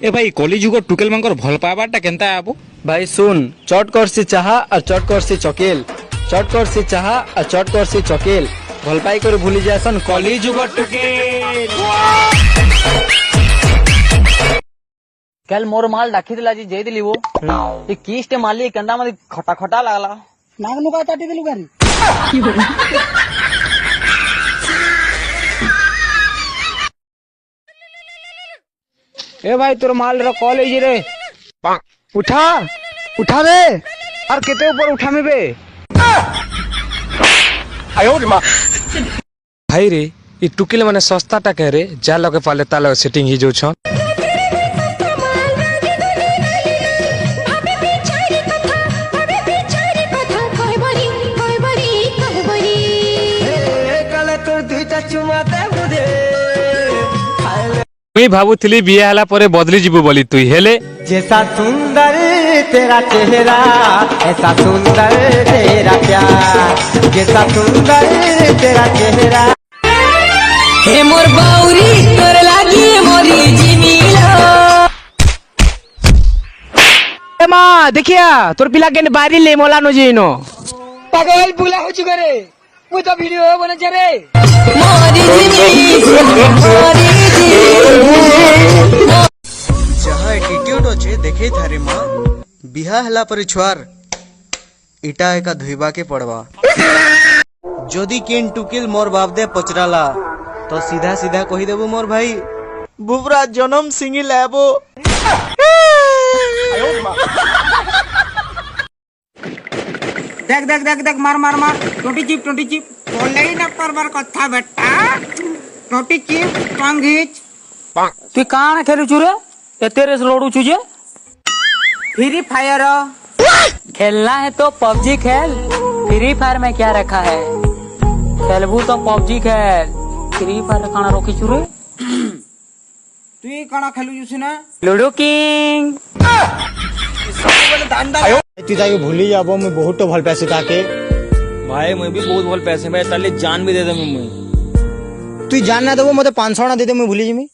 ए भाई कली जुग टुकेल मांकर भल पाबाटा केनता आबो भाई सुन, चट करसी चाहा और चट करसी चकेल, चट करसी चाहा और चट करसी चकेल, भल पाई कर भूली जासन कली जुग टुकेल। कल मोर माल डाकी दिला जी जय दिली वो ये कीस्टे माली कंदा मध्ये खटा खटा लागला नाग नुका चाटी दिलू गारी। ए भाई तोर माल रो कॉलेज रे उठा उठा बे और केते ऊपर उठा में बे आयो रे मां भाई रे ये टुकिल माने सस्ता टा कह रे जा लगे पाले तालो सेटिंग ही जो छ मुई भाबुथिली बिया हला परे बदली जिबु बोली तुई हेले जैसा सुंदर तेरा चेहरा ऐसा सुंदर तेरा प्यार, जैसा सुंदर तेरा चेहरा। हे मोर बाउरी तोर लागी मोरी जिमिलो ए मां देखिया तोर पिला के बारी ले मोला नो जीनो पागल बुला हो चुका रे, वो तो वीडियो बना जा रे। मोरी जिमी मोरी जहाँ एटीट्यूड अच्छे देखे थारे माँ बिहा हला पर छुआर इटा एका धुइबा के पड़वा जदि केन टुकिल मोर बाप दे पचराला तो सीधा सीधा कही देबो मोर भाई बुबरा जन्म सिंगी लेबो। देख देख देख देख मार मार मार टोटी चिप बोले ही ना परबर कथा बेटा टोटी चिप टांग घीच। तू कान खेलु छु रे ए तेरे से लड़ू छु जे फ्री फायर खेलना है तो पबजी खेल, फ्री फायर में क्या रखा है, खेलबू तो पबजी खेल, फ्री फायर खाना रोकी छु रे तू कणा खेलु जुसी ना लूडो किंग। तू जाके भूली जाबो मैं बहुत भल पैसे ताके भाई मैं भी बहुत भल पैसे भाई ताले जान भी दे दे मैं तू जान ना देबो मते 500 ना दे दे मैं भूली जिमी।